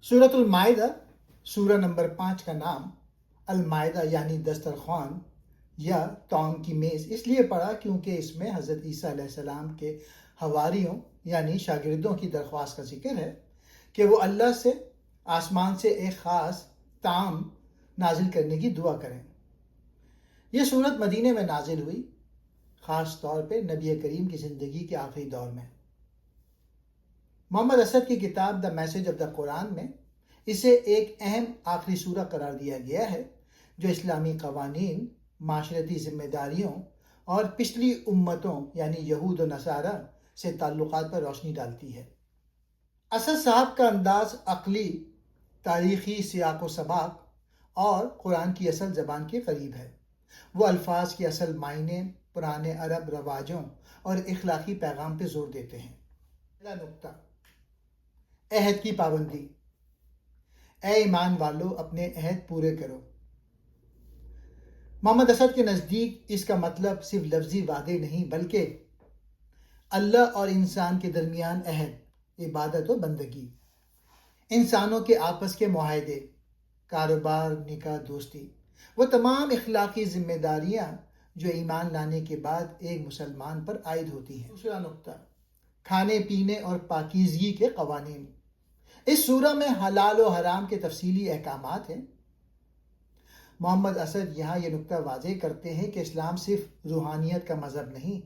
सूरत अल-माइदा सूरह नंबर 5 का नाम अल-माइदा यानी दस्तरखान या तौम की मेज़ इसलिए पड़ा क्योंकि इसमें हज़रत ईसा अलैहिस्सलाम के हवारियों यानी शागिर्दों की दरख्वास्त का जिक्र है कि वो अल्लाह से आसमान से एक ख़ास ताम नाजिल करने की दुआ करें। यह सूरत मदीने में नाजिल हुई, ख़ास तौर पे नबी करीम की ज़िंदगी के आखिरी दौर में। मोहम्मद असद की किताब the message of the Quran में इसे एक अहम आखिरी सूरा करार दिया गया है जो इस्लामी कवानीन, माशरती ज़िम्मेदारियों और पिछली उम्मतों यानी यहूद और नसारा से ताल्लुकात पर रोशनी डालती है। असद साहब का अंदाज अक्ली, तारीख़ी सियाक़ व सबाक़ और कुरान की असल ज़बान के करीब है। वो अल्फाज के असल मायने, पुराने अरब रवाजों और इखलाकी पैगाम पे जोर देते हैं। पहला नुक्ता, अहद की पाबंदी। ए ईमान वालों, अपने अहद पूरे करो। मोहम्मद असद के नज़दीक इसका मतलब सिर्फ लफ्ज़ी वादे नहीं बल्कि अल्लाह और इंसान के दरमियान अहद, इबादत और बंदगी, इंसानों के आपस के मुआहदे, कारोबार, निकाह, दोस्ती, वो तमाम इखलाकी ज़िम्मेदारियाँ जो ईमान लाने के बाद एक मुसलमान पर आयद होती हैं। दूसरा नुक्ता, खाने पीने और पाकीज़गी के क़वानीन। इस सूरह में हलाल और हराम के तफसीली अहकामात हैं। मोहम्मद असद यहाँ ये नुक्ता वाज़ेह करते हैं कि इस्लाम सिर्फ रूहानियत का मज़हब नहीं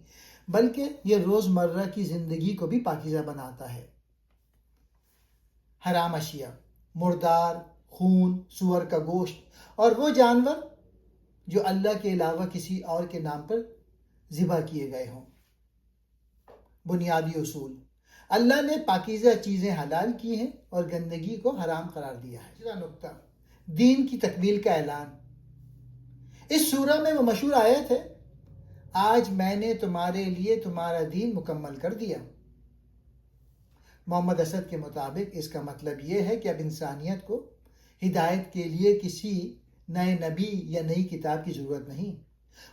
बल्कि ये रोज़मर्रा की ज़िंदगी को भी पाकीज़ा बनाता है। हराम अशिया, मुर्दार, खून, सूअर का गोश्त और वो जानवर जो अल्लाह के अलावा किसी और के नाम पर ज़िबा किए गए हों। बुनियादी उसूल, अल्लाह ने पाकीज़ा चीज़ें हलाल की हैं और गंदगी को हराम करार दिया है। तीसरा नुक्ता, दीन की तकमील का ऐलान। इस सूरह में वो मशहूर आयत है, आज मैंने तुम्हारे लिए तुम्हारा दीन मुकम्मल कर दिया। मोहम्मद असद के मुताबिक इसका मतलब ये है कि अब इंसानियत को हिदायत के लिए किसी नए नबी या नई किताब की ज़रूरत नहीं।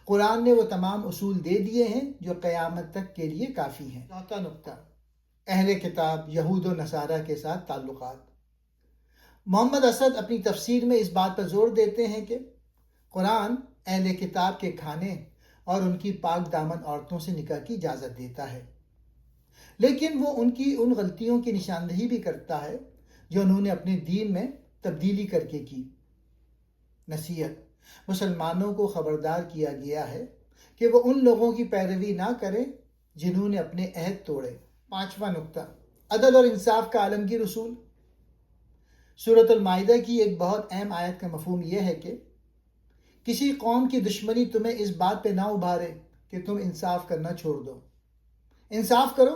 कुरान ने वो तमाम उसूल दे दिए हैं जो क़यामत तक के लिए काफ़ी हैं। चौथा नुक्ता, अहले किताब यहूद व नसारा के साथ ताल्लुकात। मोहम्मद असद अपनी तफसीर में इस बात पर जोर देते हैं कि कुरान अहले किताब के खाने और उनकी पाक दामन औरतों से निकाह की इजाज़त देता है, लेकिन वो उनकी उन गलतियों की निशानदही भी करता है जो उन्होंने अपने दीन में तब्दीली करके की। नसीहत, मुसलमानों को ख़बरदार किया गया है कि वो उन लोगों की पैरवी ना करें जिन्होंने अपने अहद तोड़े। पांचवा नुक्ता, अदल और इंसाफ का आलमगीर उसूल। सूरत अल-माइदा की एक बहुत अहम आयत का मफहूम यह है कि किसी कौम की दुश्मनी तुम्हें इस बात पे ना उभारे कि तुम इंसाफ करना छोड़ दो। इंसाफ करो,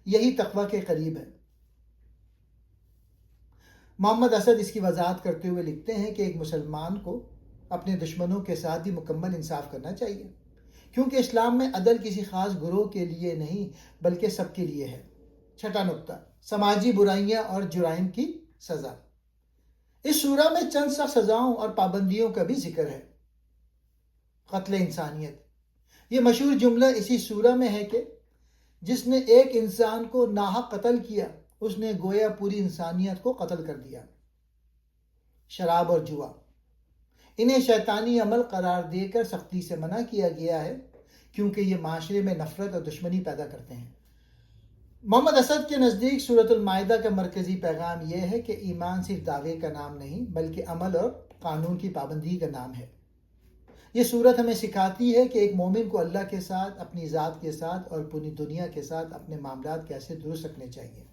यही तक़वा के करीब है। मोहम्मद असद इसकी वजाहत करते हुए लिखते हैं कि एक मुसलमान को अपने दुश्मनों के साथ भी मुकम्मल इंसाफ करना चाहिए, क्योंकि इस्लाम में अदल किसी ख़ास गुरोह के लिए नहीं बल्कि सबके लिए है। छठा नुक्ता, समाजी बुराइयां और जुराइम की सज़ा। इस सूरह में चंद सख्त सज़ाओं और पाबंदियों का भी जिक्र है। क़त्ल इंसानियत, ये मशहूर जुमला इसी सूरह में है कि जिसने एक इंसान को नाहक कत्ल किया उसने गोया पूरी इंसानियत को कत्ल कर दिया। शराब और जुआ, इन्हें शैतानी अमल करार देकर सख्ती से मना किया गया है क्योंकि ये माशरे में नफरत और दुश्मनी पैदा करते हैं। मोहम्मद असद के नज़दीक सूरत अल-माइदा का मरकज़ी पैगाम यह है कि ईमान सिर्फ दावे का नाम नहीं बल्कि अमल और कानून की पाबंदी का नाम है। ये सूरत हमें सिखाती है कि एक मोमिन को अल्लाह के साथ, अपनी ज़ात के साथ और पूरी दुनिया के साथ अपने मामलात कैसे दुरुस्त रखने चाहिए।